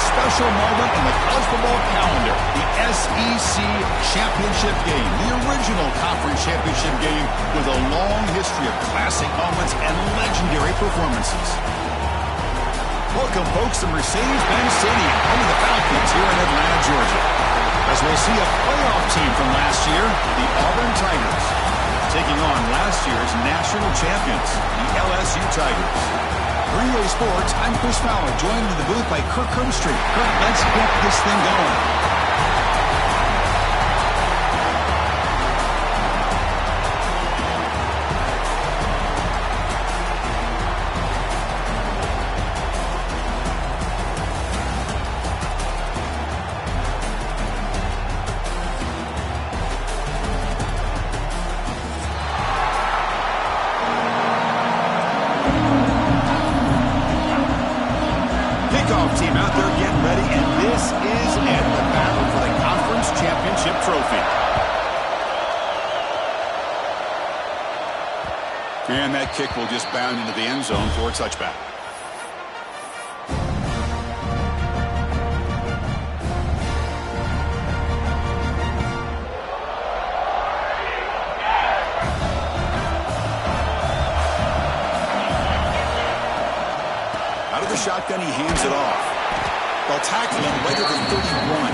Special moment in the college football calendar, the SEC championship game, the original conference championship game with a long history of classic moments and legendary performances. Welcome, folks, to Mercedes-Benz Stadium, home of the Falcons here in Atlanta, Georgia. As we'll see a playoff team from last year, the Auburn Tigers, taking on last year's national champions, the LSU Tigers. Three-Way Sports, I'm Chris Fowler, joined in the booth by Kirk Herbstreit. Kirk, let's get this thing going. Team out there getting ready, and this is it, the battle for the conference championship trophy. And that kick will just bound into the end zone for a touchback. Out of the shotgun, he hands it off. They'll tackle him right at the 31.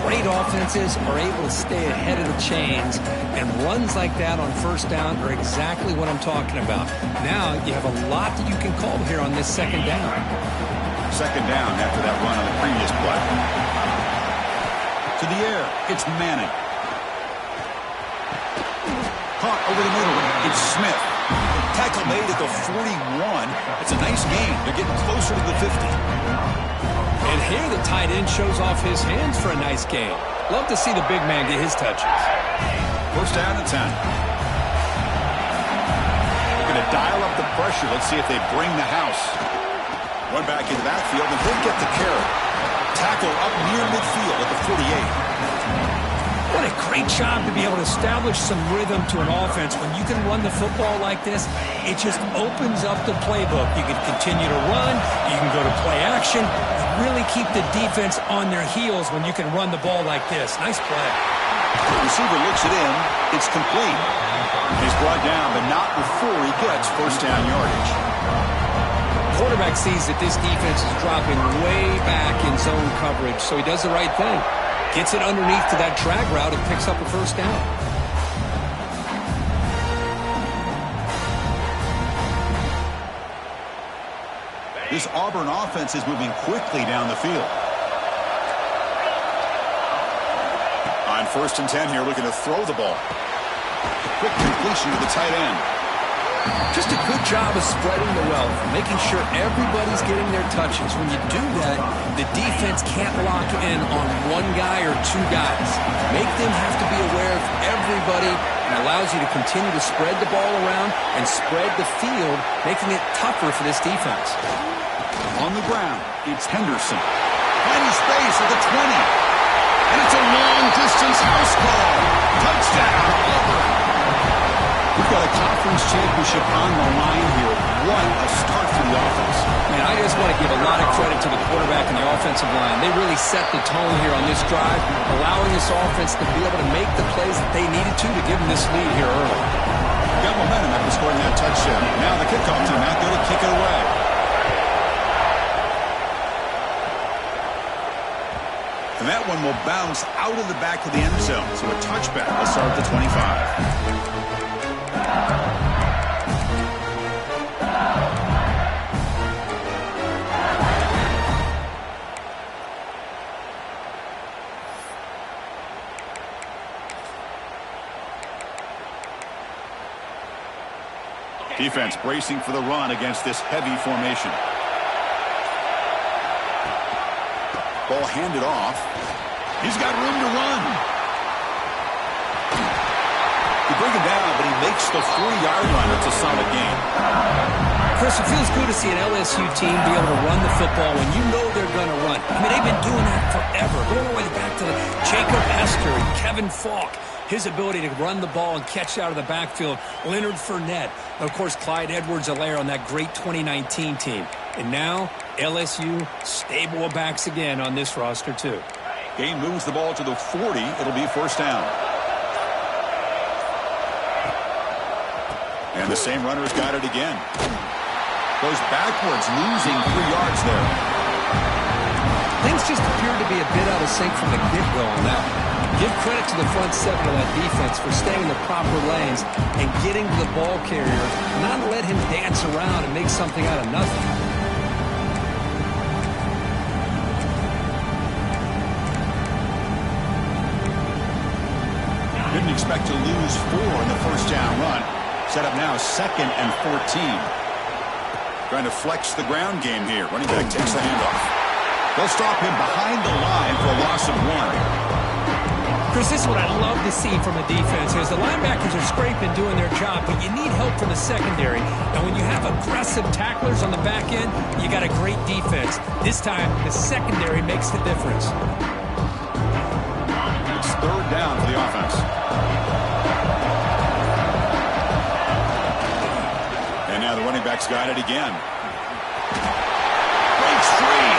Great offenses are able to stay ahead of the chains, and runs like that on first down are exactly what I'm talking about. Now you have a lot that you can call here on this second down. Second down after that run on the previous play. To the air, it's Manning. Caught over the middle, it's Smith. Tackle made at the 41. It's a nice gain. They're getting closer to the 50. And here the tight end shows off his hands for a nice gain. Love to see the big man get his touches. First down and 10. They're going to dial up the pressure. Let's see if they bring the house. Run back into the backfield, and he'll get the carry. Tackle up near midfield at the 48. What a great job to be able to establish some rhythm to an offense. When you can run the football like this, it just opens up the playbook. You can continue to run. You can go to play action. Really keep the defense on their heels when you can run the ball like this. Nice play. The receiver looks it in. It's complete. He's brought down, but not before he gets first down yardage. Quarterback sees that this defense is dropping way back in zone coverage, so he does the right thing. Gets it underneath to that drag route and picks up a first down. This Auburn offense is moving quickly down the field. On first and 10 here, looking to throw the ball. Quick completion to the tight end. Just a good job of spreading the wealth, making sure everybody's getting their touches. When you do that, the defense can't lock in on one guy or two guys. Make them have to be aware of everybody, and allows you to continue to spread the ball around and spread the field, making it tougher for this defense. On the ground, it's Henderson. Finding space at the 20. And it's a long-distance house call. Touchdown, Auburn. We've got a conference championship on the line here. What a start for the offense. Man, I just want to give a lot of credit to the quarterback and the offensive line. They really set the tone here on this drive, allowing this offense to be able to make the plays that they needed to give them this lead here early. Got momentum after scoring that touchdown. Now the kickoff team out there to kick it away. And that one will bounce out of the back of the end zone. So a touchback. They'll start at the 25. Defense bracing for the run against this heavy formation. Ball handed off. He's got room to run. You bring him down, but he makes the 40-yard line. It's a solid gain. Chris, it feels good to see an LSU team be able to run the football when you know they're going to run. I mean, they've been doing that forever, going all the way back to Jacob Esther and Kevin Falk. His ability to run the ball and catch out of the backfield. Leonard Fournette. And, of course, Clyde Edwards-Helaire on that great 2019 team. And now, LSU stable of backs again on this roster, too. Gain moves the ball to the 40. It'll be first down. And the same runner's got it again. Goes backwards, losing 3 yards there. Things just appear to be a bit out of sync from the get-go on that one. Give credit to the front seven of that defense for staying in the proper lanes and getting to the ball carrier, not let him dance around and make something out of nothing. Didn't expect to lose 4 in the first down run. Set up now 2nd and 14. Trying to flex the ground game here. Running back takes the handoff. They'll stop him behind the line for a loss of 1. Chris, this is what I love to see from a defense is the linebackers are scraping, doing their job, but you need help from the secondary. And when you have aggressive tacklers on the back end, you got a great defense. This time, the secondary makes the difference. It's 3rd down for the offense. And now the running back's got it again. Breaks free.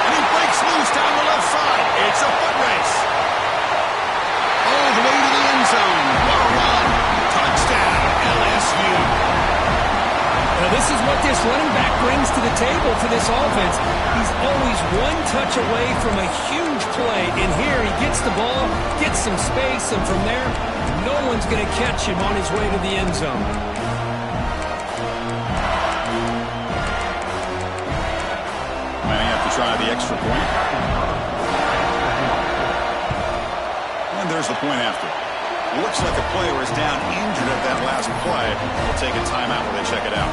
And he breaks loose down the left side. It's a foot race. All the way to the end zone. What a run. Touchdown, LSU. Now this is what this running back brings to the table for this offense. He's always one touch away from a huge play. And here he gets the ball, gets some space, and from there, no one's going to catch him on his way to the end zone. Might have to try the extra point. And there's the point after. Looks like a player is down injured at that last play. They'll take a timeout where they check it out.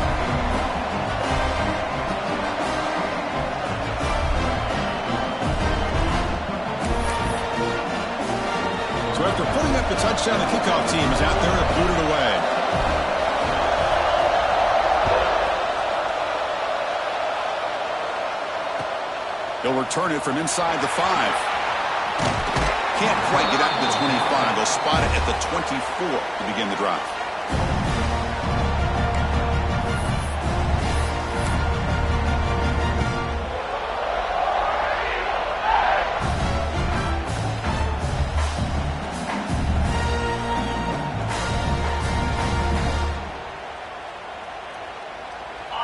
So after putting up the touchdown, the kickoff team is out there to boot it away. They'll return it from inside the 5. Can't quite get out to the 25. They'll spot it at the 24 to begin the drive.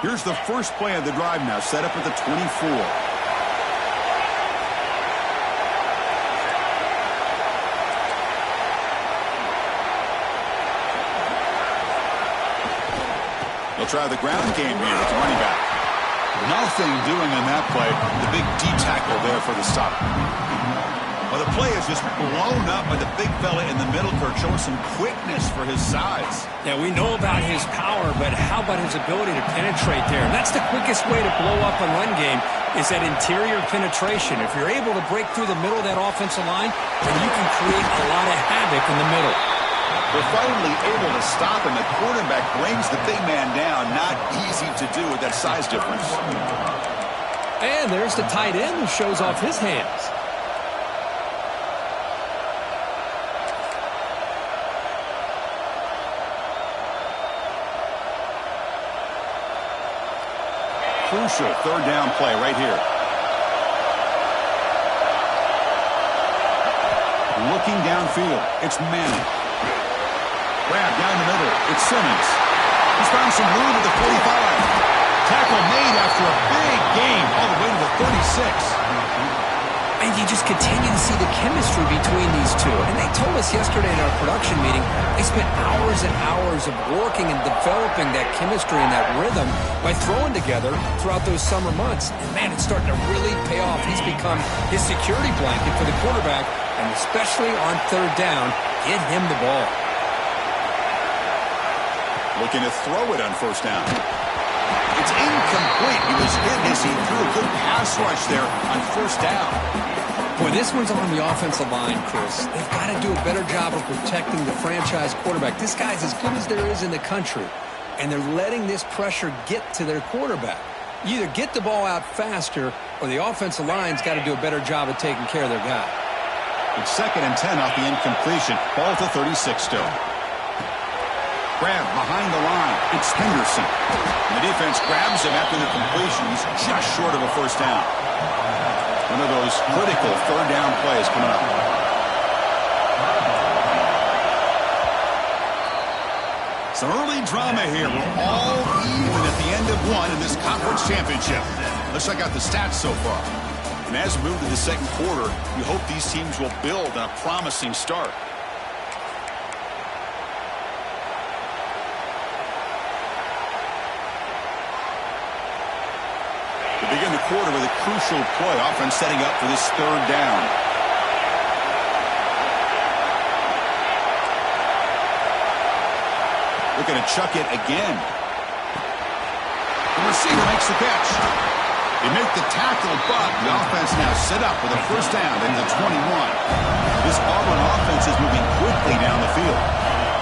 Here's the first play of the drive now, set up at the 24. They'll try the ground game here with the running back. Nothing doing on that play. The big D tackle there for the stop. Well, the play is just blown up by the big fella in the middle, Kirk, showing some quickness for his size. Yeah, we know about his power, but how about his ability to penetrate there? And that's the quickest way to blow up a run game is that interior penetration. If you're able to break through the middle of that offensive line, then you can create a lot of havoc in the middle. They're finally able to stop him. The quarterback brings the big man down. Not easy to do with that size difference. And there's the tight end who shows off his hands. Crucial 3rd down play right here. Looking downfield. It's Manning. Grab down the middle. It's Simmons. He's found some room at the 45. Tackle made after a big gain all the way to the 36. And you just continue to see the chemistry between these two. And they told us yesterday in our production meeting, they spent hours and hours of working and developing that chemistry and that rhythm by throwing together throughout those summer months. And, man, it's starting to really pay off. He's become his security blanket for the quarterback, and especially on third down, get him the ball. Looking to throw it on first down. It's incomplete. He was hit as he threw a good pass rush there on first down. Boy, this one's on the offensive line, Chris. They've got to do a better job of protecting the franchise quarterback. This guy's as good as there is in the country, and they're letting this pressure get to their quarterback. You either get the ball out faster, or the offensive line's got to do a better job of taking care of their guy. It's 2nd and 10 off the incompletion. Ball to 36 still. Grab behind the line. It's Henderson. And the defense grabs him after the completion. He's just short of a first down. One of those critical third down plays coming up. Some early drama here. We're all even at the end of one in this conference championship. Let's check out the stats so far. And as we move to the second quarter, we hope these teams will build on a promising start. We begin the quarter with a crucial play, offense setting up for this third down. Looking to chuck it again. The receiver makes the catch. They make the tackle, but the offense now set up with a first down in the 21. This Auburn offense is moving quickly down the field.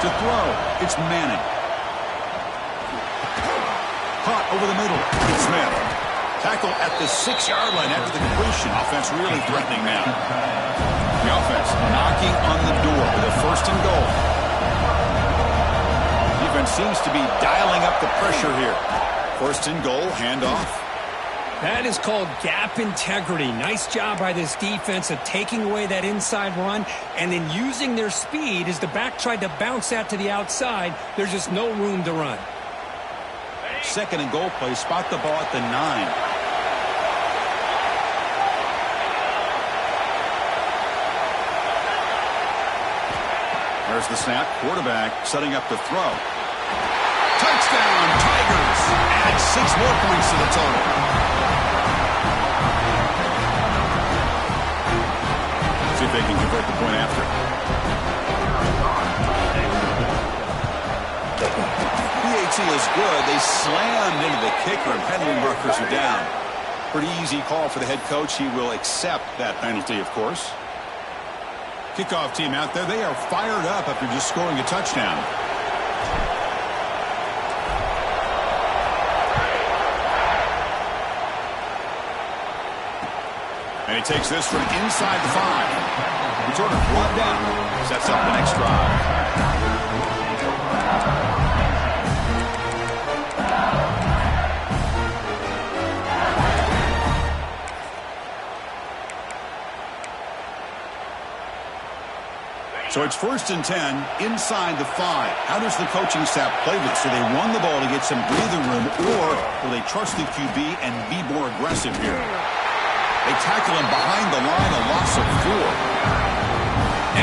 To throw, it's Manning. Caught over the middle, it's Smith. Tackle at the 6-yard line after the completion. Offense really threatening now. The offense knocking on the door with a first and goal. Defense seems to be dialing up the pressure here. First and goal, handoff. That is called gap integrity. Nice job by this defense of taking away that inside run and then using their speed as the back tried to bounce that to the outside. There's just no room to run. 2nd and goal play. Spot the ball at the 9. There's the snap. Quarterback setting up the throw. Touchdown, Tigers. Add 6 more points to the total. See if they can convert the point after. PAT is good. They slammed into the kicker, and penalty markers are down. Pretty easy call for the head coach. He will accept that penalty, of course. Kickoff team out there. They are fired up after just scoring a touchdown. And he takes this from inside the 5. He's sort of brought down. Sets up the next drive. So it's 1st and 10 inside the 5. How does the coaching staff play this? Do they run the ball to get some breathing room, or will they trust the QB and be more aggressive here? They tackle him behind the line, a loss of 4.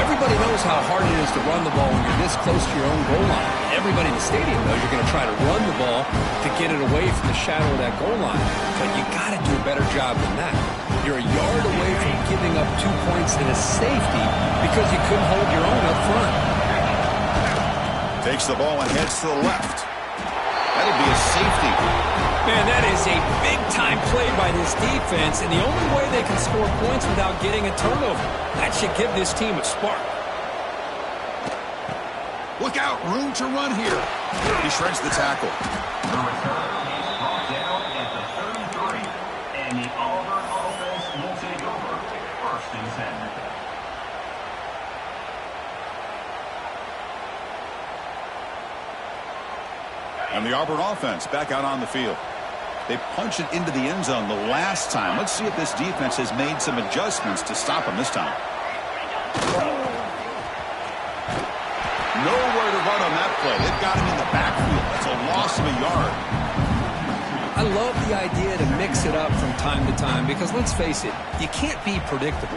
Everybody knows how hard it is to run the ball when you're this close to your own goal line. Everybody in the stadium knows you're going to try to run the ball to get it away from the shadow of that goal line. But you got to do a better job than that. You're a yard away from giving up 2 points and a safety because you couldn't hold your own up front. Takes the ball and heads to the left. That'll be a safety. Man, that is a big-time play by this defense, and the only way they can score points without getting a turnover. That should give this team a spark. Look out, room to run here. He shreds the tackle. The return is brought down at the 33, and the Auburn offense will take over 1st and 10. And the Auburn offense back out on the field. They punched it into the end zone the last time. Let's see if this defense has made some adjustments to stop them this time. Nowhere to run on that play. They've got him in the backfield. That's a loss of a yard. I love the idea to mix it up from time to time because, let's face it, you can't be predictable.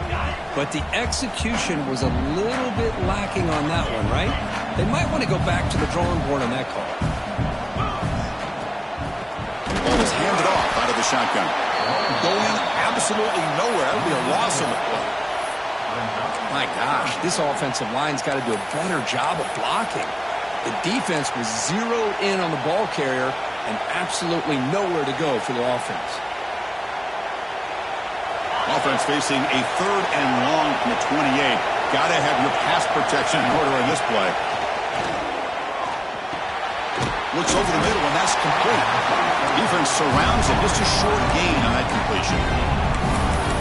But the execution was a little bit lacking on that one, right? They might want to go back to the drawing board on that call. Ball is handed off out of the shotgun. Going absolutely nowhere. That would be a loss on the play. My gosh, this offensive line's got to do a better job of blocking. The defense was zeroed in on the ball carrier and absolutely nowhere to go for the offense. Offense facing a 3rd and long from the 28. Got to have your pass protection in order in this play. Looks over the middle, and that's complete. Defense surrounds him. Just a short gain on that completion.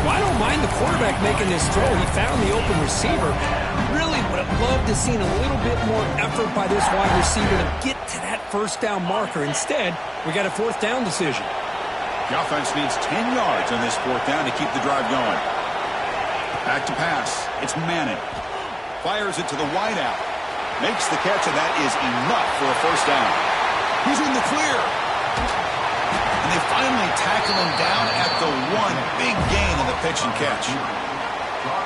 Well, I don't mind the quarterback making this throw. He found the open receiver. Really would have loved to see a little bit more effort by this wide receiver to get to that first down marker. Instead, we got a 4th down decision. The offense needs 10 yards on this 4th down to keep the drive going. Back to pass. It's Manning. Fires it to the wideout. Makes the catch, and that is enough for a 1st down. He's in the clear. And they finally tackle him down at the 1. Big gain in the pitch and catch.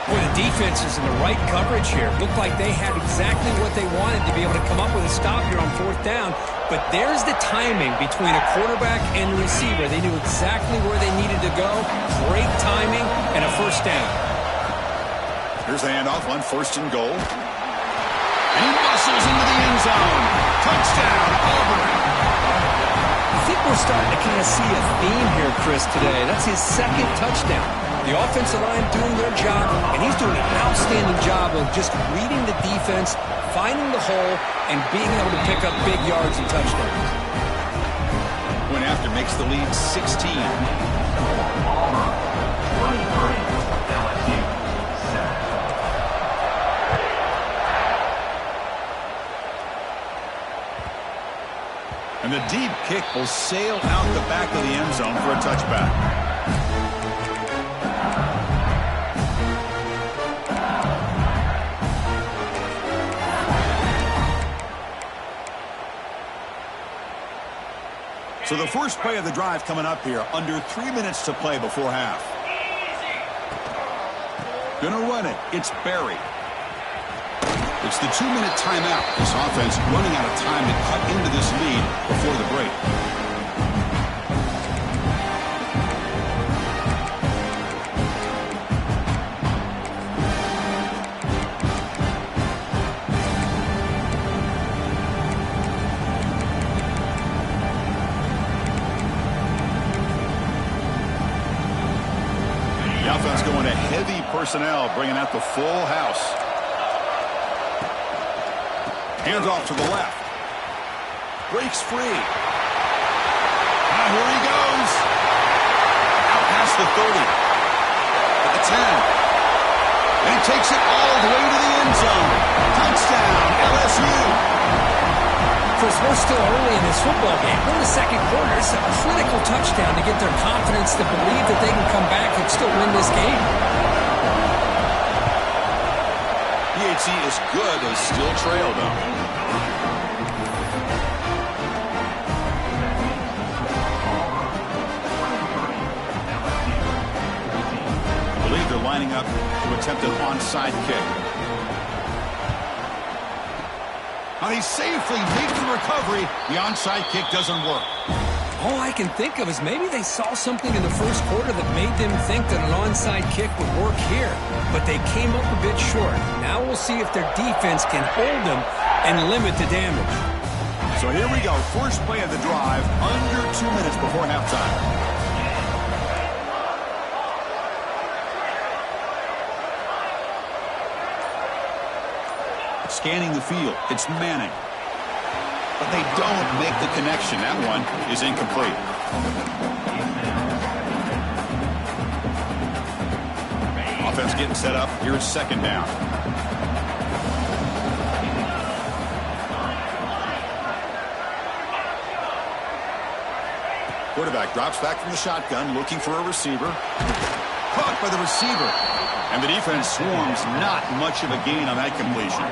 Boy, the defense is in the right coverage here. Looked like they had exactly what they wanted to be able to come up with a stop here on 4th down. But there's the timing between a quarterback and the receiver. They knew exactly where they needed to go. Great timing and a 1st down. Here's the handoff on 1st and goal. And he muscles into the end zone. Touchdown, Auburn. I think we're starting to kind of see a theme here, Chris, today. That's his 2nd touchdown. The offensive line doing their job, and he's doing an outstanding job of just reading the defense, finding the hole, and being able to pick up big yards and touchdowns. Point after makes the lead 16. Auburn, 23, LSU, 7. And the deep kick will sail out the back of the end zone for a touchback. So the first play of the drive coming up here. Under 3 minutes to play before half. Gonna run it. It's Barry. It's the 2-minute timeout. This offense running out of time to cut into this lead before the break. The offense going to heavy personnel, bringing out the full house. Hands off to the left. Breaks free. Now here he goes. Out past the 30. At the 10. And he takes it all the way to the end zone. Touchdown, LSU. Chris, we're still early in this football game. We're in the 2nd quarter. It's a critical touchdown to get their confidence to believe that they can come back and still win this game. PHC is good. They still trail, though. I believe they're lining up to attempt an onside kick. Now he safely makes the recovery. The onside kick doesn't work. All I can think of is maybe they saw something in the first quarter that made them think that an onside kick would work here. But they came up a bit short. Now we'll see if their defense can hold them and limit the damage. So here we go. First play of the drive, under 2 minutes before halftime. Scanning the field. It's Manning. But they don't make the connection. That one is incomplete. Offense getting set up. Here's 2nd down. Quarterback drops back from the shotgun, looking for a receiver. Caught by the receiver. And the defense swarms. Not much of a gain on that completion.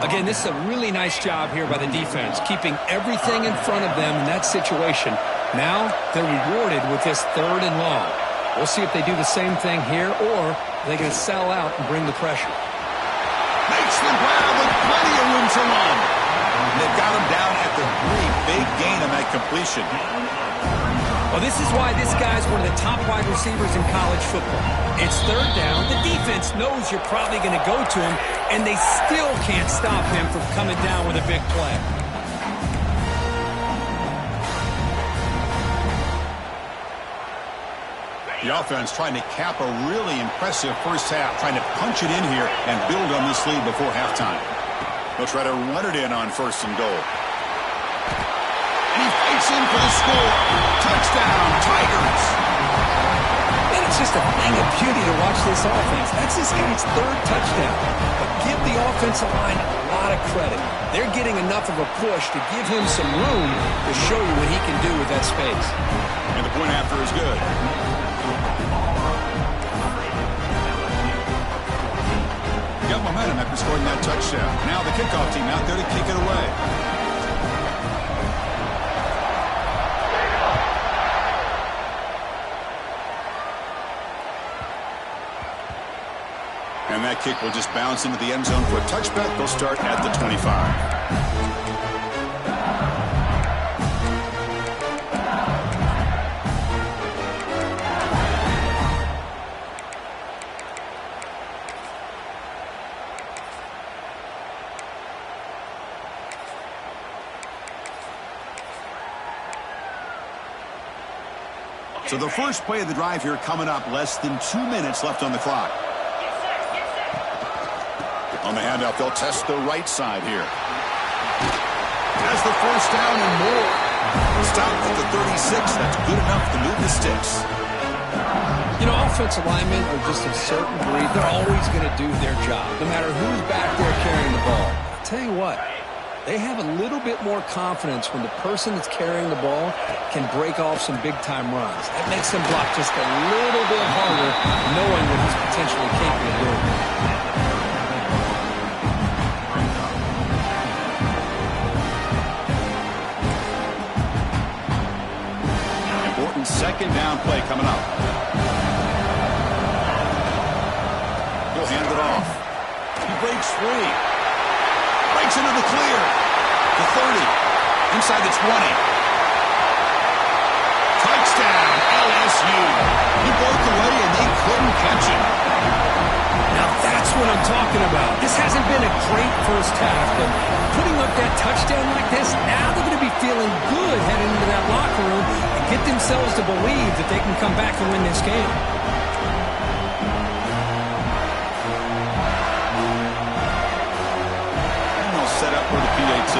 Again, this is a really nice job here by the defense, keeping everything in front of them in that situation. Now they're rewarded with this 3rd and long. We'll see if they do the same thing here, or they're going to sell out and bring the pressure. Makes the grab with plenty of room to run. They've got him down at the 3. Big gain on that completion. Well, this is why this guy's one of the top wide receivers in college football. It's 3rd down. The defense knows you're probably going to go to him, and they still can't stop him from coming down with a big play. The offense trying to cap a really impressive first half, trying to punch it in here and build on this lead before halftime. They'll try to run it in on 1st and goal. And he fights in for the score. Touchdown, Tigers. And it's just a thing of beauty to watch this offense. That's this guy's 3rd touchdown. But give the offensive line a lot of credit. They're getting enough of a push to give him some room to show you what he can do with that space. And the point after is good. Got momentum after scoring that touchdown. Now the kickoff team out there to kick it away. And that kick will just bounce into the end zone for a touchback. They'll start at the 25. So the first play of the drive here coming up, less than 2 minutes left on the clock. On the handoff, they'll test the right side here. Has the first down and more. Stop at the 36. That's good enough to move the sticks. You know, offensive linemen are just a certain breed. They're always going to do their job, no matter who's back there carrying the ball. I'll tell you what. They have a little bit more confidence when the person that's carrying the ball can break off some big-time runs. That makes them block just a little bit harder, knowing what he's potentially capable of doing. Important 2nd down play coming up. He'll hand it off. He breaks free. Breaks into the clear. The 30. Inside the 20. Touchdown, LSU. He broke away and they couldn't catch him. Now that's what I'm talking about. This hasn't been a great first half, but putting up that touchdown like this, now they're going to be feeling good heading into that locker room and get themselves to believe that they can come back and win this game. Set up for the PAT.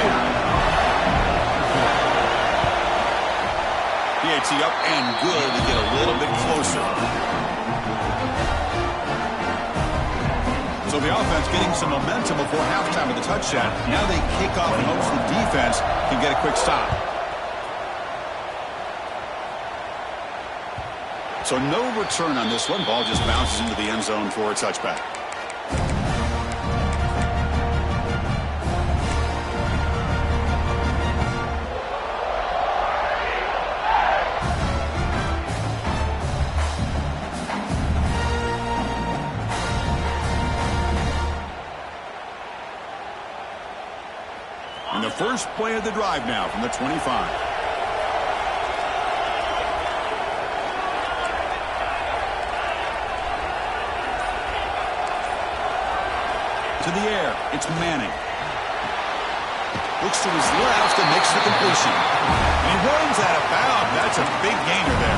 PAT up and good to get a little bit closer. So the offense getting some momentum before halftime with the touchdown. Now they kick off and hopes the defense can get a quick stop. So no return on this one. Ball just bounces into the end zone for a touchback. And the first play of the drive now from the 25. To the air, it's Manning. Looks to his left and makes the completion. And he runs out of bounds. That's a big gainer there.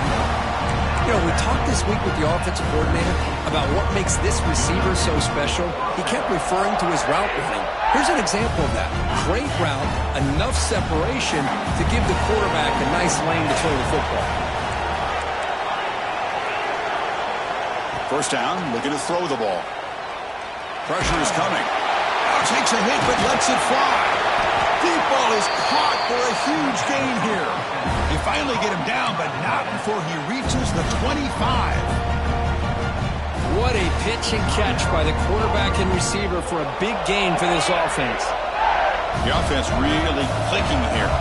You know, we talked this week with the offensive coordinator about what makes this receiver so special. He kept referring to his route running. Here's an example of that. Great route, enough separation to give the quarterback a nice lane to throw the football. First down, looking to throw the ball. Pressure is coming. Now takes a hit, but lets it fly. Deep ball is caught for a huge gain here. They finally get him down, but not before he reaches the 25. What a pitch and catch by the quarterback and receiver for a big gain for this offense. The offense really clicking here.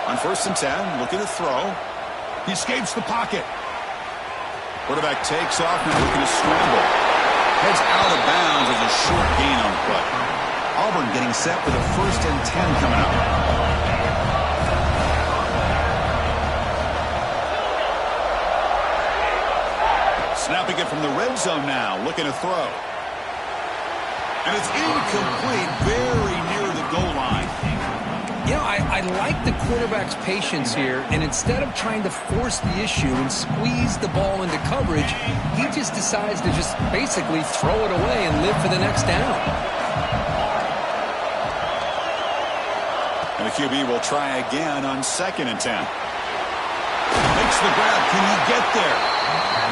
On 1st and 10, looking to throw. He escapes the pocket. Quarterback takes off, now looking to scramble. Heads out of bounds as a short gain on the play. Auburn getting set for the 1st and 10 coming up. Snapping it from the red zone now, looking to throw. And it's incomplete, very near the goal line. You know, I like the quarterback's patience here, and instead of trying to force the issue and squeeze the ball into coverage, he just decides to just basically throw it away and live for the next down. And the QB will try again on 2nd and 10. Makes the grab. Can he get there?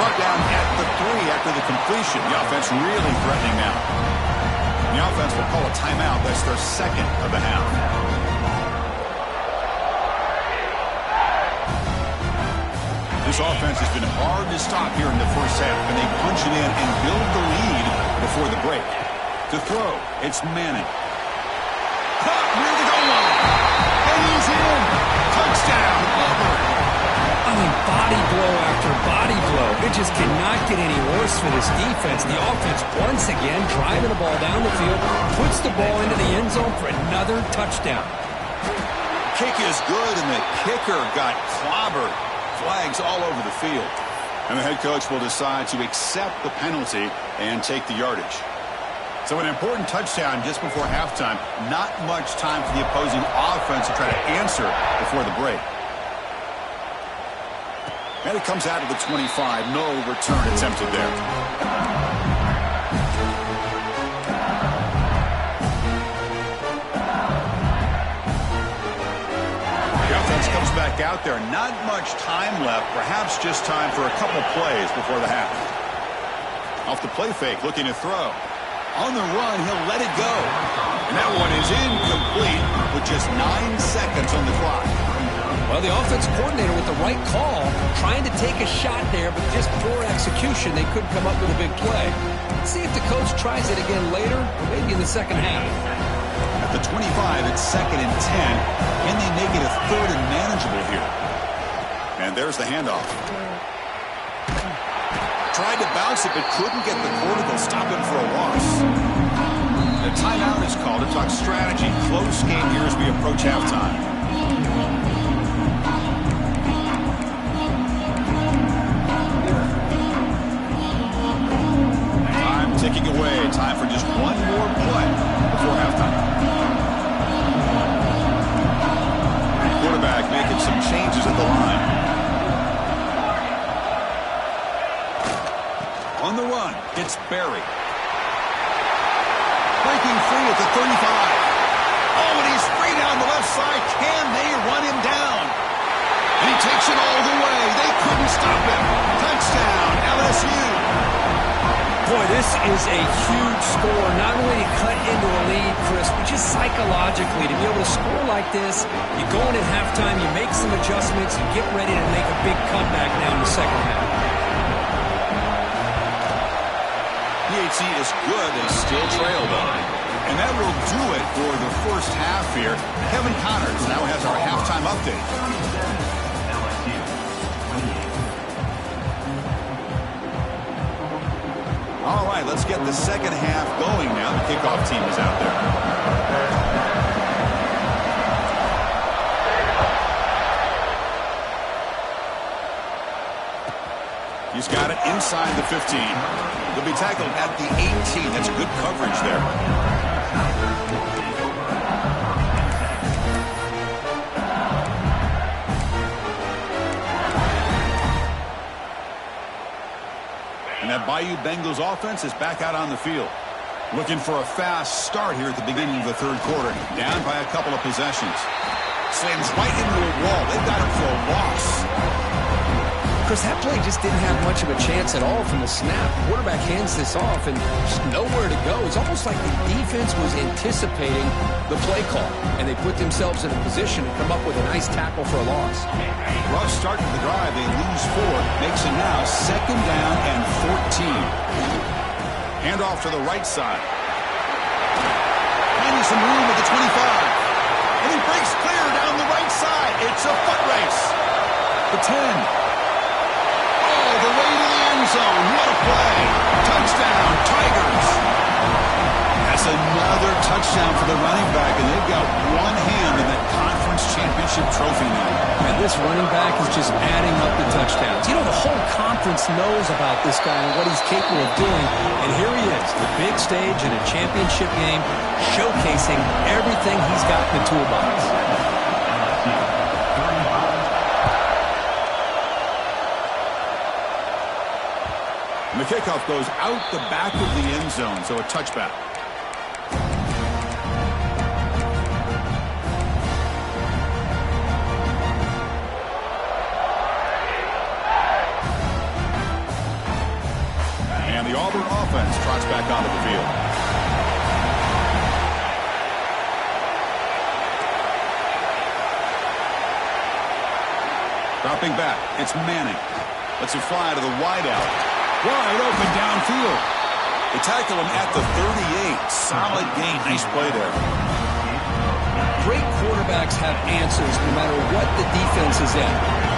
Brought down at the 3 after the completion. The offense really threatening now. The offense will call a timeout. That's their 2nd of the half. This offense has been hard to stop here in the 1st half, and they punch it in and build the lead before the break. To throw, it's Manning. Caught near the goal line. And he's in. Touchdown, Auburn. I mean, body blow after body blow. It just cannot get any worse for this defense. The offense, once again, driving the ball down the field, puts the ball into the end zone for another touchdown. Kick is good, and the kicker got clobbered. Flags all over the field. And the head coach will decide to accept the penalty and take the yardage. So an important touchdown just before halftime. Not much time for the opposing offense to try to answer before the break. And it comes out of the 25. No return attempted there. Comes back out there. Not much time left. Perhaps just time for a couple plays before the half. Off the play fake, looking to throw. On the run, he'll let it go. And that one is incomplete with just 9 seconds on the clock. Well, the offense coordinator with the right call, trying to take a shot there, but just poor execution. They couldn't come up with a big play. Let's see if the coach tries it again later, or maybe in the 2nd half. At the 25, it's 2nd and 10. Can they make it a 3rd and manageable here? And there's the handoff. Tried to bounce it, but couldn't get the cortical. Stop him for a loss. The timeout is called to talk strategy. Close game here as we approach halftime. Time ticking away. Time for just one more play before halftime. Quarterback making some changes at the line. On the run, it's Barry. Breaking free at the 35. Oh, and he's free down the left side. Can they run him down? And he takes it all the way. They couldn't stop him. Touchdown, LSU. Boy, this is a huge score. Not only to cut into a lead, Chris, but just psychologically to be able to score like this. You go in at halftime, you make some adjustments, you get ready to make a big comeback now in the 2nd half. PHC is good. They still trail, though. And that will do it for the 1st half here. Kevin Connors now has our halftime update. All right, let's get the 2nd half going now. The kickoff team is out there. He's got it inside the 15. He'll be tackled at the 18. That's good coverage there. And that Bayou Bengals offense is back out on the field. Looking for a fast start here at the beginning of the 3rd quarter. Down by a couple of possessions. Slams right into a wall. They've got him for a loss. Chris, that play just didn't have much of a chance at all from the snap. Quarterback hands this off and just nowhere to go. It's almost like the defense was anticipating the play call, and they put themselves in a position to come up with a nice tackle for a loss. Rough start to the drive. They lose 4. Makes it now 2nd down and 14. Hand off to the right side. Finding some room at the 25. And he breaks clear down the right side. It's a foot race. The 10. All the way to the end zone. What a play. Touchdown, Tigers. That's another touchdown for the running back, and they've got one hand in that conference championship trophy now. And this running back is just adding up the touchdowns. You know, the whole conference knows about this guy and what he's capable of doing. And here he is, the big stage in a championship game, showcasing everything he's got in the toolbox. And the kickoff goes out the back of the end zone, so a touchback. And the Auburn offense trots back onto the field. Dropping back, it's Manning. Lets it fly to the wideout. Wide open downfield. They tackle him at the 38. Solid gain. Nice play there. Great quarterbacks have answers no matter what the defense is in.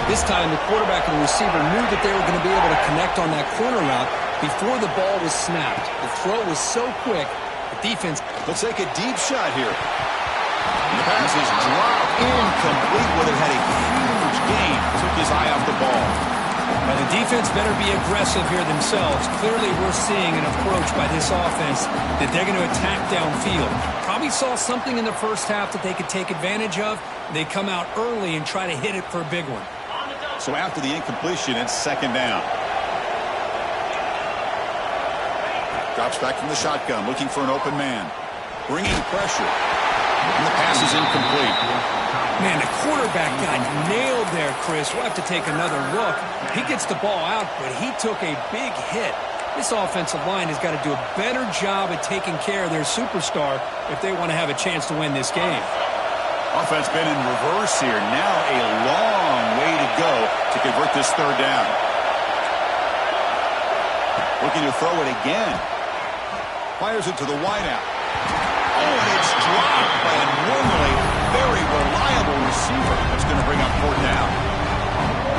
This time, the quarterback and the receiver knew that they were going to be able to connect on that corner route before the ball was snapped. The throw was so quick, the defense... Let's take a deep shot here. And the pass is dropped incomplete. Would have had a huge gain. Took his eye off the ball. Now, the defense better be aggressive here themselves. Clearly, we're seeing an approach by this offense that they're going to attack downfield. Probably saw something in the first half that they could take advantage of. They come out early and try to hit it for a big one. So after the incompletion, it's 2nd down. Drops back from the shotgun, looking for an open man. Bringing pressure. And the pass is incomplete. Man, the quarterback got nailed there, Chris. We'll have to take another look. He gets the ball out, but he took a big hit. This offensive line has got to do a better job at taking care of their superstar if they want to have a chance to win this game. Offense been in reverse here. Now a long way to go to convert this 3rd down. Looking to throw it again. Fires it to the wideout. Oh, and it's dropped by a normally very reliable receiver. That's going to bring up 4th down.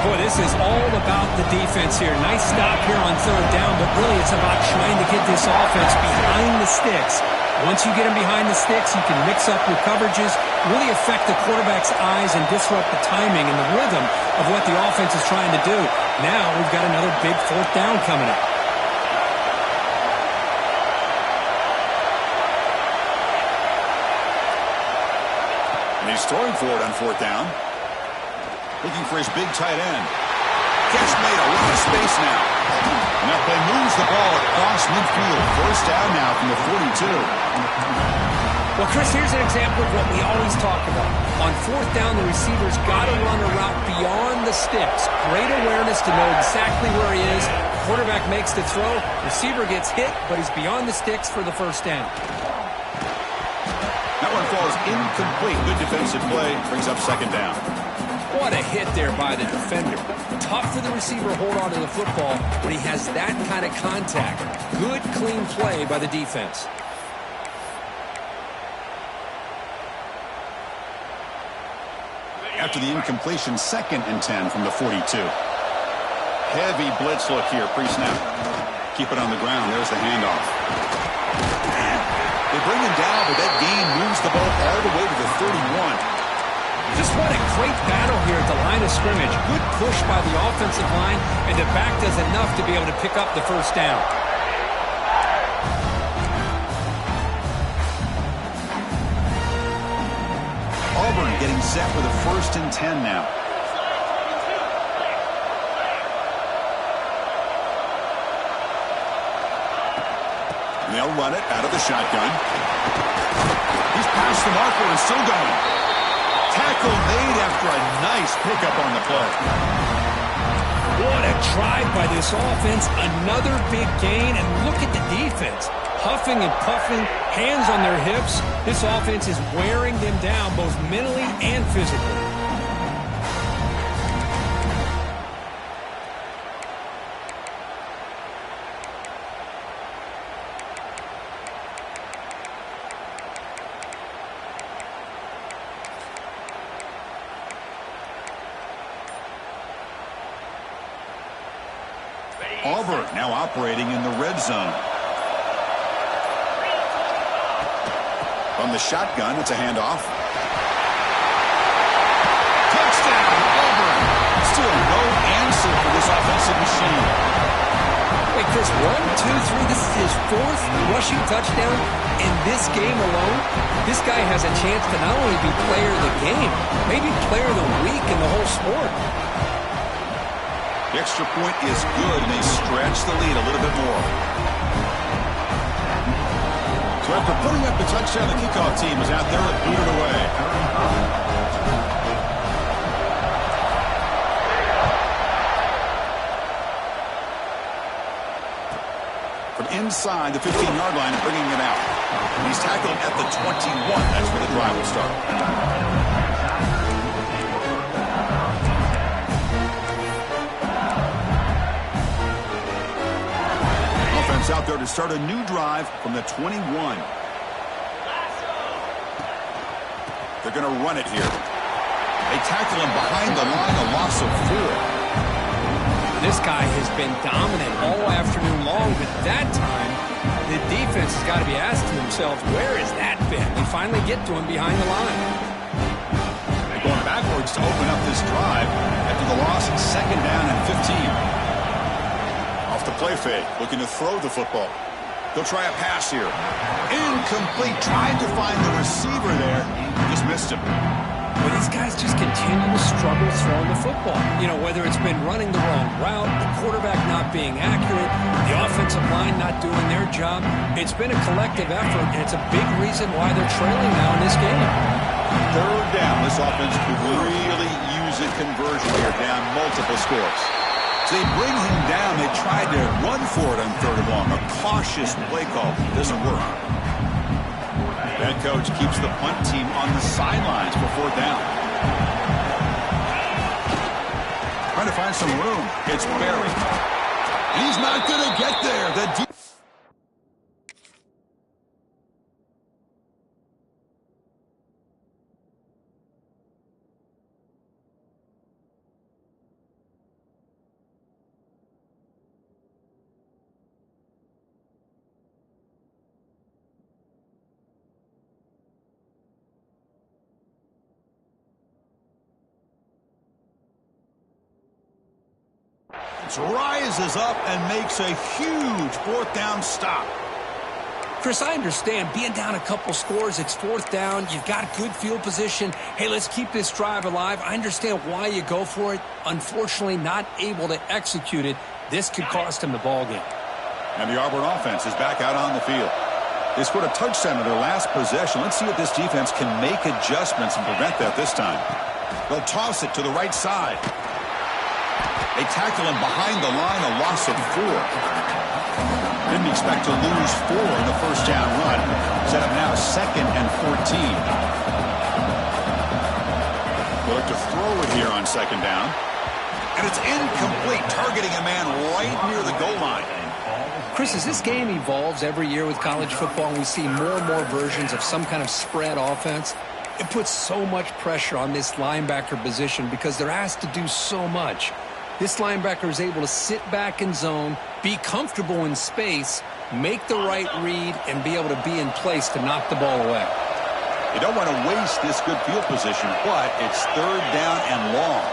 Boy, this is all about the defense here. Nice stop here on 3rd down, but really it's about trying to get this offense behind the sticks. Once you get them behind the sticks, you can mix up your coverages, really affect the quarterback's eyes and disrupt the timing and the rhythm of what the offense is trying to do. Now we've got another big 4th down coming up. And he's throwing for it on 4th down. Looking for his big tight end. Catch made, a lot of space now. And that play moves the ball across midfield. 1st down now from the 42. Well, Chris, here's an example of what we always talk about. On 4th down, the receiver's got to run a route beyond the sticks. Great awareness to know exactly where he is. Quarterback makes the throw. Receiver gets hit, but he's beyond the sticks for the 1st down. That one falls incomplete. Good defensive play. Brings up 2nd down. What a hit there by the defender. Tough for the receiver to hold on to the football when he has that kind of contact. Good, clean play by the defense. After the incompletion, 2nd and 10 from the 42. Heavy blitz look here, pre-snap. Keep it on the ground. There's the handoff. They bring him down, but that gain moves the ball all the way to the 31. Just what a great battle here at the line of scrimmage. Good push by the offensive line, and the back does enough to be able to pick up the 1st down. Auburn getting set for the 1st and 10 now. And they'll run it out of the shotgun. He's past the marker and still going. Tackle made after a nice pickup on the play. What a drive by this offense. Another big gain, and look at the defense. Huffing and puffing, hands on their hips. This offense is wearing them down both mentally and physically. Auburn now operating in the red zone. From the shotgun, it's a handoff. Touchdown, Auburn. Still no answer for this offensive machine. Wait, Chris, 1, 2, 3, this is his 4th rushing touchdown in this game alone. This guy has a chance to not only be player of the game, maybe player of the week in the whole sport. The extra point is good, and they stretch the lead a little bit more. So after putting up the touchdown, the kickoff team is out there and booted away. From inside the 15-yard line and bringing it out. And he's tackled at the 21. That's where the drive will start. Out there to start a new drive from the 21. They're going to run it here. They tackle him behind the line, a loss of 4. This guy has been dominant all afternoon long, but that time the defense has got to be asking themselves, where has that been? They finally get to him behind the line. They're going backwards to open up this drive after the loss, second down and 15. The play fake, looking to throw the football. They'll try a pass here. Incomplete. Tried to find the receiver there. Just missed him. But these guys just continue to struggle throwing the football. You know, whether it's been running the wrong route, the quarterback not being accurate, the offensive line not doing their job. It's been a collective effort, and it's a big reason why they're trailing now in this game. Third down. This offense could really use a conversion here, down multiple scores. So they bring him down. They tried to run for it on third and long. A cautious play call. Doesn't work. Head coach keeps the punt team on the sidelines for fourth down. Trying to find some room. It's Barry. He's not going to get there. Rises up and makes a huge fourth down stop. Chris, I understand being down a couple scores, it's fourth down, you've got good field position. Hey, let's keep this drive alive. I understand why you go for it. Unfortunately, not able to execute it. This could cost him the ball game. And the Auburn offense is back out on the field. They scored a touchdown in their last possession. Let's see if this defense can make adjustments and prevent that this time. They'll toss it to the right side. They tackle him behind the line, a loss of 4. Didn't expect to lose 4 in the first down run. Set up now second and 14. They'll look to throw it here on second down. And it's incomplete, targeting a man right near the goal line. Chris, as this game evolves every year with college football and we see more and more versions of some kind of spread offense, it puts so much pressure on this linebacker position because they're asked to do so much. This linebacker is able to sit back in zone, be comfortable in space, make the right read, and be able to be in place to knock the ball away. You don't want to waste this good field position, but it's third down and long.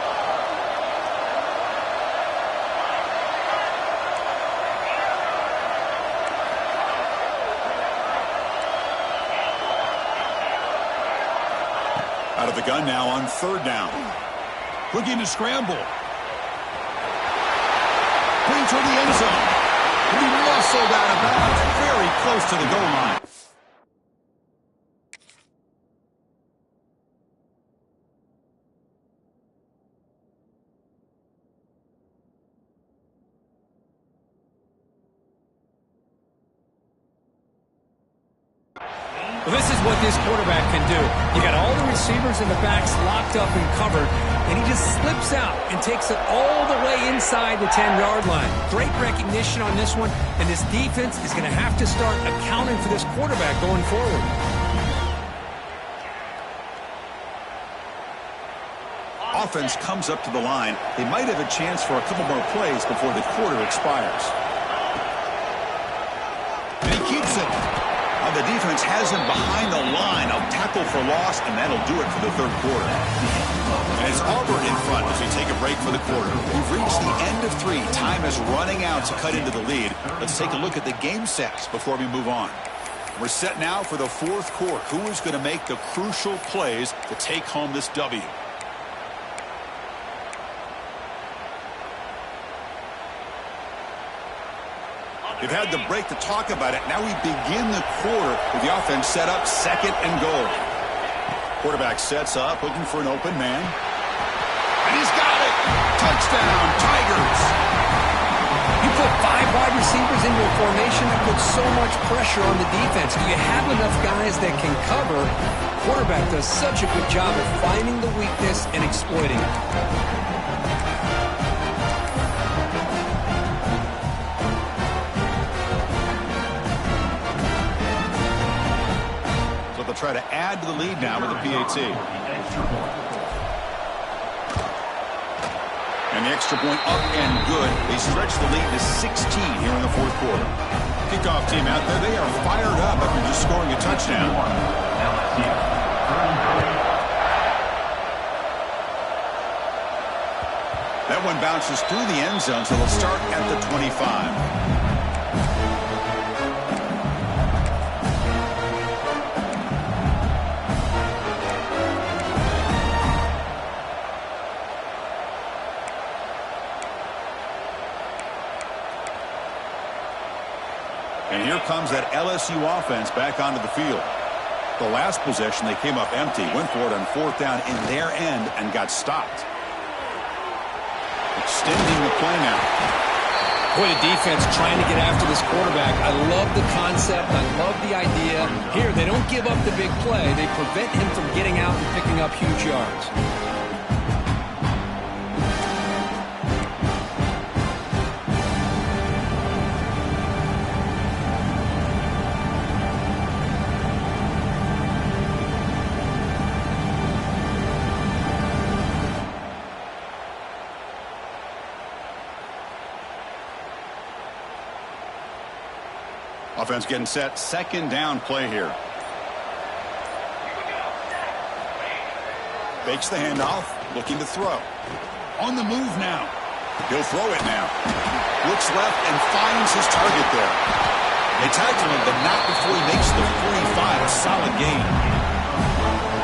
Out of the gun now on third down. Looking to scramble. Putting toward the end zone. He muscled out of bounds, very close to the goal line. Well, this is what this quarterback can do. You got all the receivers in the backs locked up and covered, and he just slips out and takes it all the way inside the 10-yard line. Great recognition on this one, and this defense is going to have to start accounting for this quarterback going forward. Offense comes up to the line. They might have a chance for a couple more plays before the quarter expires. And he keeps it. The defense has him behind the line. A tackle for loss, and that'll do it for the third quarter. And it's Auburn in front as we take a break for the quarter. We've reached the end of 3. Time is running out to cut into the lead. Let's take a look at the game sets before we move on. We're set now for the fourth quarter. Who is going to make the crucial plays to take home this W? We've had the break to talk about it. Now we begin the quarter with the offense set up, second and goal. Quarterback sets up, looking for an open man. And he's got it! Touchdown, Tigers! You put 5 wide receivers into a formation that puts so much pressure on the defense. Do you have enough guys that can cover? Quarterback does such a good job of finding the weakness and exploiting it. Try to add to the lead now with the PAT. And the extra point up and good. They stretch the lead to 16 here in the fourth quarter. Kickoff team out there. They are fired up after just scoring a touchdown. That one bounces through the end zone, so they'll start at the 25. And here comes that LSU offense back onto the field. The last possession, they came up empty, went for it on fourth down in their end and got stopped. Extending the play now. Boy, the defense trying to get after this quarterback. I love the concept. I love the idea. Here, they don't give up the big play. They prevent him from getting out and picking up huge yards. Offense getting set. Second down play here. Fakes the handoff. Looking to throw. On the move now. He'll throw it now. Looks left and finds his target there. They tackle him, but not before he makes the 45. A solid gain.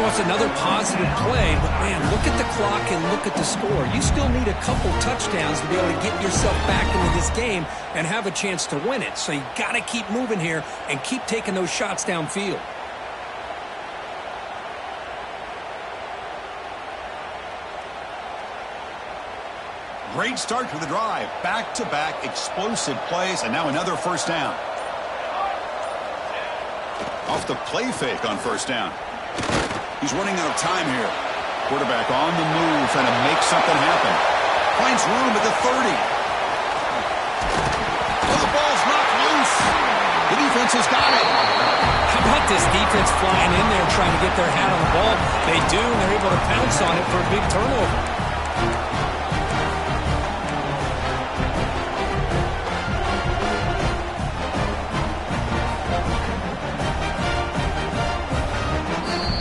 Well, it's another positive play, but man, look at the clock and look at the score. You still need a couple touchdowns to be able to get yourself back into this game and have a chance to win it. So you got to keep moving here and keep taking those shots downfield. Great start to the drive. Back-to-back explosive plays, and now another first down. Off the play fake on first down. He's running out of time here. Quarterback on the move, trying to make something happen. Finds room at the 30. Oh, the ball's knocked loose. The defense has got it. How about this defense flying in there trying to get their hat on the ball? They do, and they're able to pounce on it for a big turnover.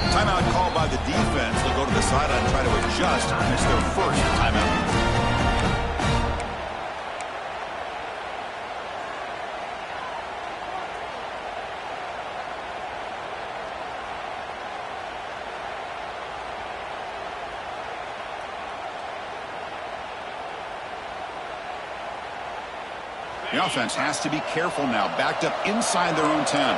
Timeout called by the defense. They'll go to the sideline and try to adjust. It's their first timeout. The offense has to be careful now. Backed up inside their own 10.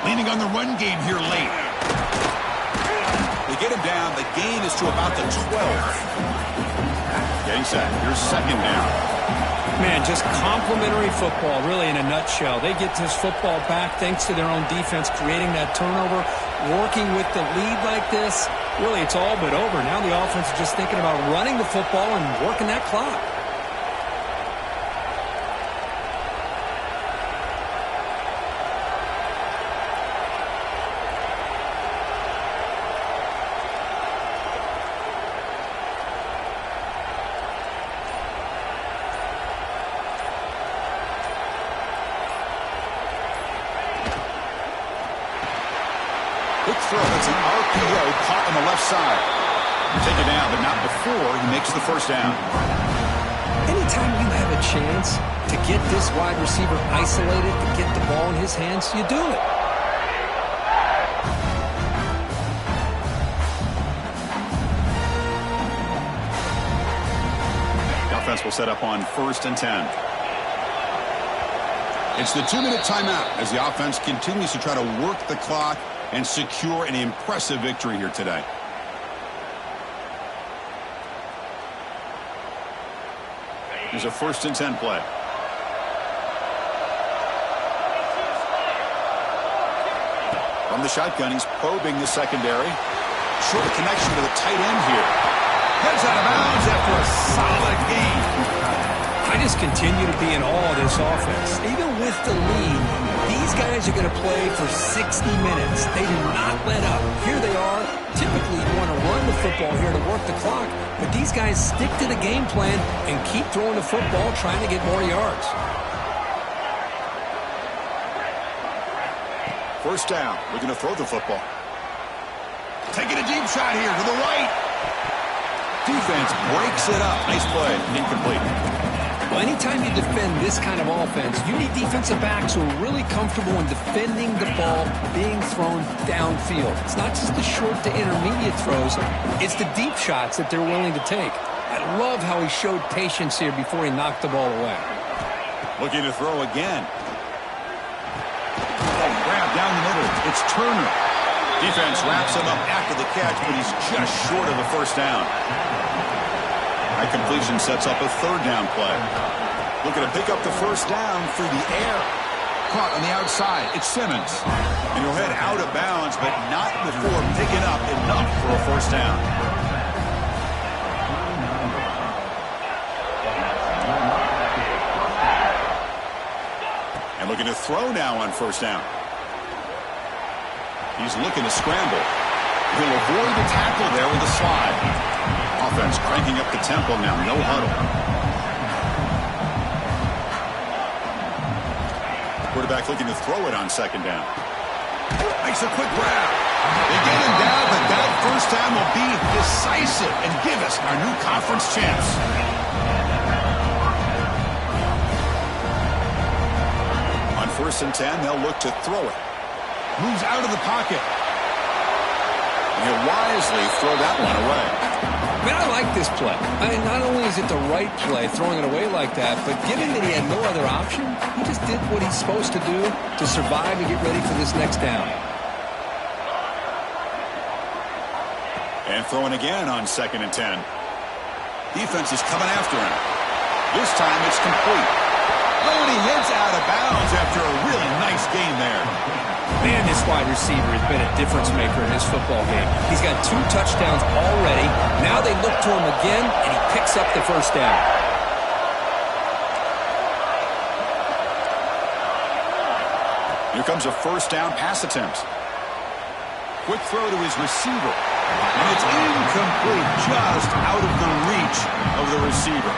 Leaning on the run game here late. They get him down. The gain is to about the 12. Getting set. Here's second down. Man, just complimentary football, really, in a nutshell. They get this football back thanks to their own defense, creating that turnover, working with the lead like this. Really, it's all but over. Now the offense is just thinking about running the football and working that clock. Quick throw. That's an RPO caught on the left side. Take it down, but not before he makes the first down. Anytime you have a chance to get this wide receiver isolated, to get the ball in his hands, you do it. The offense will set up on 1st and 10. It's the 2-minute timeout as the offense continues to try to work the clock and secure an impressive victory here today. Here's a 1st and 10 play. From the shotgun, he's probing the secondary. Short connection to the tight end here. Heads out of bounds after a solid gain. I just continue to be in awe of this offense. Even with the lead, these guys are going to play for 60 minutes. They do not let up. Here they are. Typically, you want to run the football here to work the clock, but these guys stick to the game plan and keep throwing the football, trying to get more yards. 1st down. We're going to throw the football. Taking a deep shot here to the right. Defense breaks it up. Nice play. Incomplete. Well, anytime you defend this kind of offense, you need defensive backs who are really comfortable in defending the ball being thrown downfield. It's not just the short to intermediate throws. It's the deep shots that they're willing to take. I love how he showed patience here before he knocked the ball away. Looking to throw again. Oh, grab down the middle. It's Turner. Defense wraps him up after the catch, but he's just short of the 1st down. High completion sets up a 3rd down play. Looking to pick up the 1st down through the air. Caught on the outside. It's Simmons. And he'll head out of bounds, but not before picking up enough for a 1st down. And looking to throw now on 1st down. He's looking to scramble. He'll avoid the tackle there with a slide. Offense cranking up the tempo now. No huddle. Quarterback looking to throw it on 2nd down. Makes a quick grab. They get him down, but that 1st down will be decisive and give us our new conference champs. On 1st and 10, they'll look to throw it. Moves out of the pocket. And he'll wisely throw that one away. Man, I like this play. I mean, not only is it the right play, throwing it away like that, but given that he had no other option, he just did what he's supposed to do to survive and get ready for this next down. And throwing again on 2nd and 10. Defense is coming after him. This time it's complete. Oh, and he heads out of bounds after a really nice gain there. Man, this wide receiver has been a difference maker in this football game. He's got 2 touchdowns already. Now they look to him again, and he picks up the 1st down. Here comes a 1st down pass attempt. Quick throw to his receiver. And it's incomplete, just out of the reach of the receiver.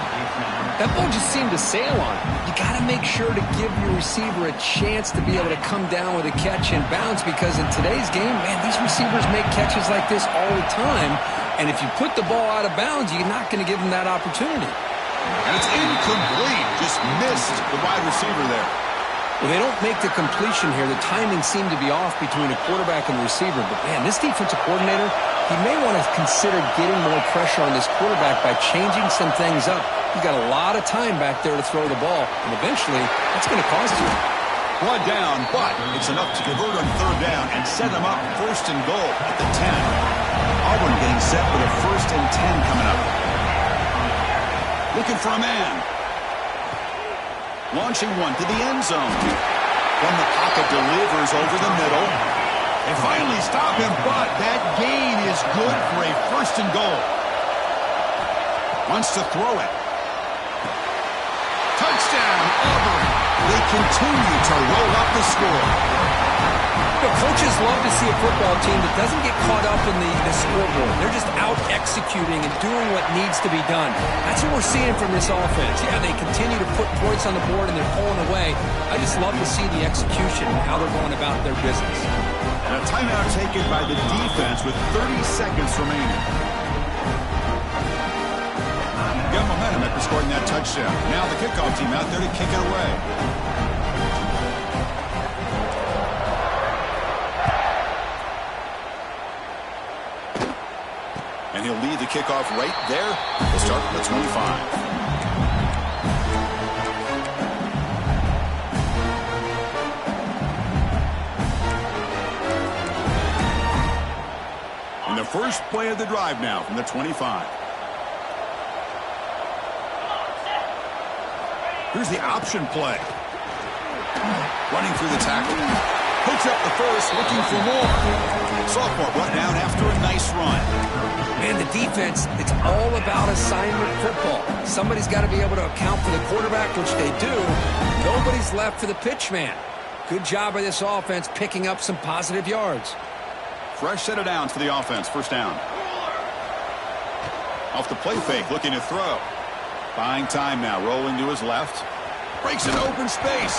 That ball just seemed to sail on him. You got to make sure to give your receiver a chance to be able to come down with a catch and bounce, because in today's game, man, these receivers make catches like this all the time. And if you put the ball out of bounds, you're not going to give them that opportunity. And it's incomplete. Just missed the wide receiver there. Well, they don't make the completion here. The timing seemed to be off between the quarterback and the receiver. But, man, this defensive coordinator, he may want to consider getting more pressure on this quarterback by changing some things up. He's got a lot of time back there to throw the ball, and eventually that's going to cost you. One down, but it's enough to convert on 3rd down and set them up 1st and goal at the 10. Auburn getting set for the 1st and 10 coming up. Looking for a man. Launching one to the end zone. From the pocket, delivers over the middle. They finally stop him, but that gain is good for a first and goal. Wants to throw it. Touchdown, Auburn. They continue to roll up the score. Coaches love to see a football team that doesn't get caught up in the scoreboard. They're just out executing and doing what needs to be done. That's what we're seeing from this offense. Yeah, they continue to put points on the board and they're pulling away. I just love to see the execution and how they're going about their business. And a timeout taken by the defense with 30 seconds remaining. Got momentum after scoring that touchdown. Now the kickoff team out there to kick it away. And he'll lead the kickoff right there. We'll start at the 25. And the first play of the drive now from the 25. Here's the option play. Running through the tackle. Picks up the first, looking for more. Sophomore brought down after a nice run. Man, the defense, it's all about assignment football. Somebody's got to be able to account for the quarterback, which they do. Nobody's left for the pitch man. Good job by this offense picking up some positive yards. Fresh set of downs for the offense. First down. Off the play fake, looking to throw. Buying time now, rolling to his left. Breaks an open space.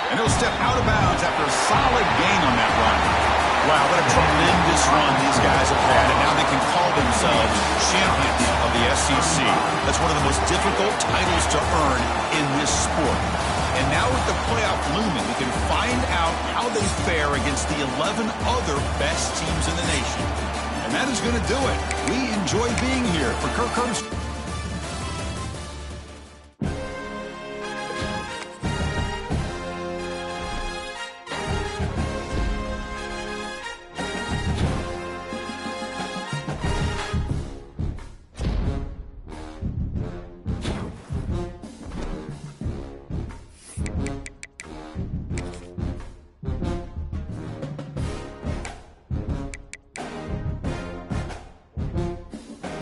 And he'll step out of bounds after a solid gain on that run. Wow, what a tremendous run these guys have had, and now they can call themselves champions of the SEC. That's one of the most difficult titles to earn in this sport. And now with the playoff looming, we can find out how they fare against the 11 other best teams in the nation. And that is going to do it. We enjoy being here. For Kirk Herbst.